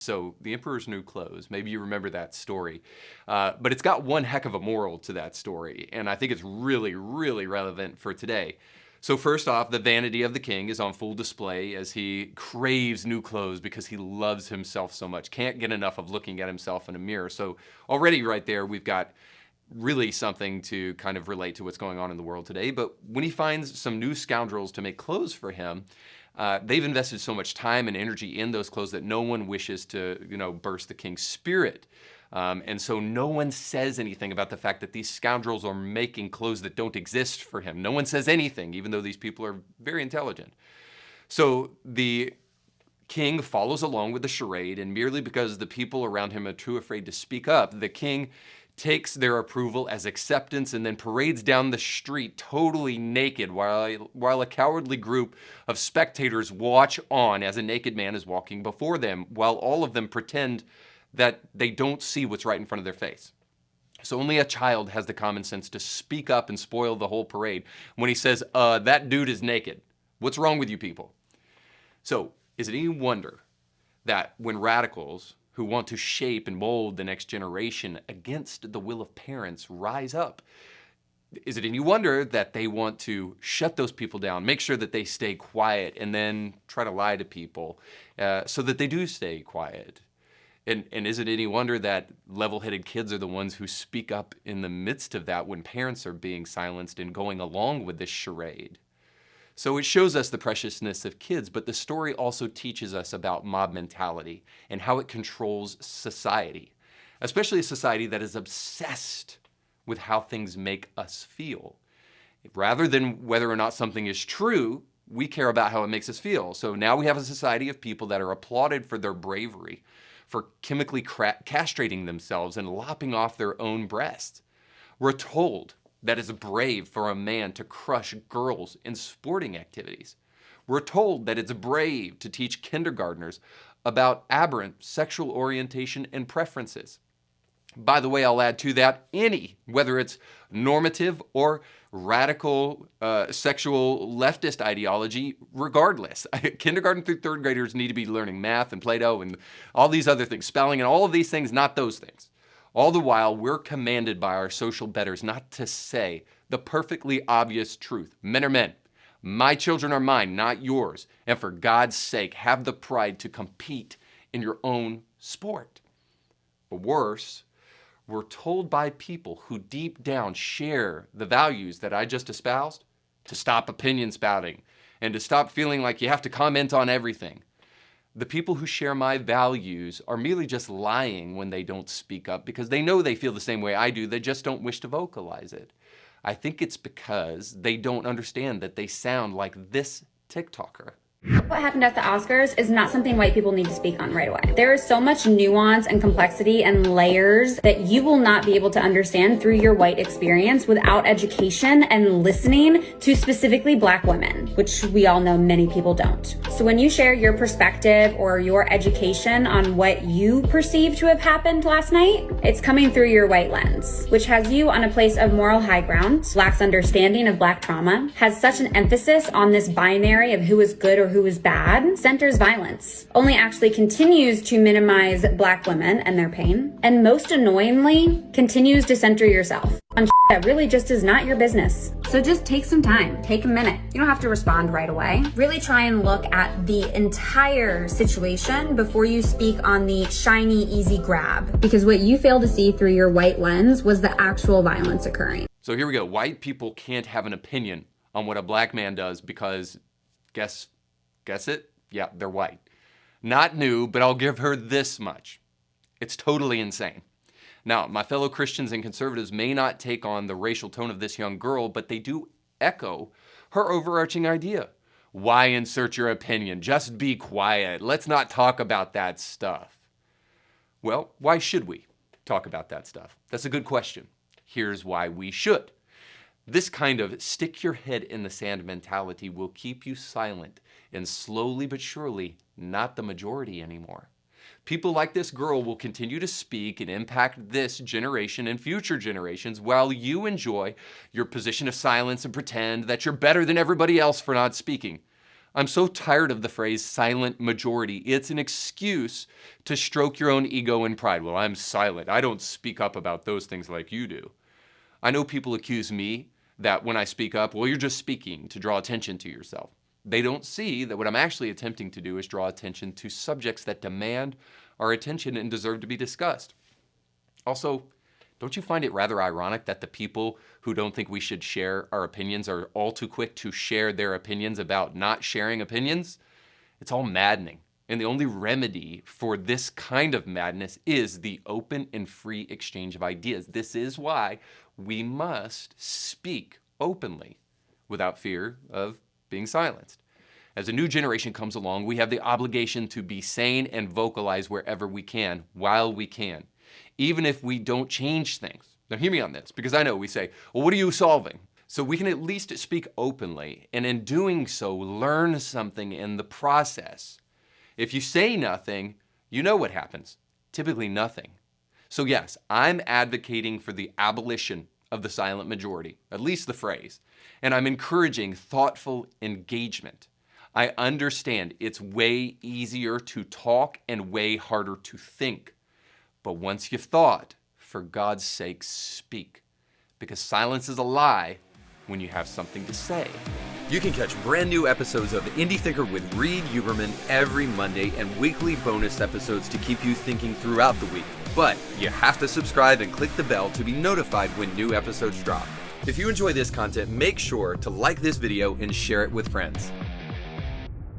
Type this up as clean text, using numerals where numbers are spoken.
So the Emperor's New Clothes, maybe you remember that story, but it's got one heck of a moral to that story, and I think it's really, really relevant for today. So first off, the vanity of the king is on full display as he craves new clothes because he loves himself so much, can't get enough of looking at himself in a mirror. So already right there, we've got really something to kind of relate to what's going on in the world today. But when he finds some new scoundrels to make clothes for him, they've invested so much time and energy in those clothes that no one wishes to, burst the king's spirit. And so no one says anything about the fact that these scoundrels are making clothes that don't exist for him. No one says anything, even though these people are very intelligent. So the king follows along with the charade, and merely because the people around him are too afraid to speak up, the king takes their approval as acceptance and then parades down the street totally naked while a cowardly group of spectators watch on as a naked man is walking before them, while all of them pretend that they don't see what's right in front of their face. So only a child has the common sense to speak up and spoil the whole parade when he says, that dude is naked. What's wrong with you people? So is it any wonder that when radicals who want to shape and mold the next generation against the will of parents rise up, is it any wonder that they want to shut those people down, make sure that they stay quiet, and then try to lie to people so that they do stay quiet? And is it any wonder that level-headed kids are the ones who speak up in the midst of that when parents are being silenced and going along with this charade? So it shows us the preciousness of kids, but the story also teaches us about mob mentality and how it controls society, especially a society that is obsessed with how things make us feel. Rather than whether or not something is true, we care about how it makes us feel. So now we have a society of people that are applauded for their bravery, for chemically castrating themselves and lopping off their own breasts. We're told that it's brave for a man to crush girls in sporting activities. We're told that it's brave to teach kindergartners about aberrant sexual orientation and preferences. By the way, I'll add to that whether it's normative or radical sexual leftist ideology, regardless. Kindergarten through third graders need to be learning math and Play-Doh and all these other things, spelling and all of these things, not those things. All the while, we're commanded by our social betters not to say the perfectly obvious truth. Men are men. My children are mine, not yours. And for God's sake, have the pride to compete in your own sport. Or worse, we're told by people who deep down share the values that I just espoused to stop opinion spouting and to stop feeling like you have to comment on everything. The people who share my values are merely just lying when they don't speak up because they know they feel the same way I do, they just don't wish to vocalize it. I think it's because they don't understand that they sound like this TikToker. What happened at the Oscars is not something white people need to speak on right away. There is so much nuance and complexity and layers that you will not be able to understand through your white experience without education and listening to specifically Black women, which we all know many people don't. So when you share your perspective or your education on what you perceive to have happened last night, it's coming through your white lens, which has you on a place of moral high ground, lacks understanding of Black trauma, has such an emphasis on this binary of who is good or who is bad, centers violence, only actually continues to minimize Black women and their pain, and most annoyingly, continues to center yourself on that really just is not your business. So just take some time, take a minute. You don't have to respond right away. Really try and look at the entire situation before you speak on the shiny, easy grab, because what you fail to see through your white lens was the actual violence occurring. So here we go. White people can't have an opinion on what a Black man does because guess it? Yeah, they're white. Not new, but I'll give her this much. It's totally insane. Now, my fellow Christians and conservatives may not take on the racial tone of this young girl, but they do echo her overarching idea. Why insert your opinion? Just be quiet. Let's not talk about that stuff. Well, why should we talk about that stuff? That's a good question. Here's why we should. This kind of stick your head in the sand mentality will keep you silent and slowly but surely not the majority anymore. People like this girl will continue to speak and impact this generation and future generations while you enjoy your position of silence and pretend that you're better than everybody else for not speaking. I'm so tired of the phrase silent majority. It's an excuse to stroke your own ego and pride. Well, I'm silent. I don't speak up about those things like you do. I know people accuse me that when I speak up, well, you're just speaking to draw attention to yourself. They don't see that what I'm actually attempting to do is draw attention to subjects that demand our attention and deserve to be discussed. Also, don't you find it rather ironic that the people who don't think we should share our opinions are all too quick to share their opinions about not sharing opinions? It's all maddening. And the only remedy for this kind of madness is the open and free exchange of ideas. This is why we must speak openly without fear of being silenced. As a new generation comes along, we have the obligation to be sane and vocalize wherever we can, while we can, even if we don't change things. Now hear me on this, because I know we say, well, what are you solving? So we can at least speak openly, and in doing so, learn something in the process. If you say nothing, you know what happens. Typically nothing. So yes, I'm advocating for the abolition of the silent majority, at least the phrase, and I'm encouraging thoughtful engagement. I understand it's way easier to talk and way harder to think. But once you've thought, for God's sake, speak. Because silence is a lie when you have something to say. You can catch brand new episodes of Indie Thinker with Reed Huberman every Monday and weekly bonus episodes to keep you thinking throughout the week. But you have to subscribe and click the bell to be notified when new episodes drop. If you enjoy this content, make sure to like this video and share it with friends.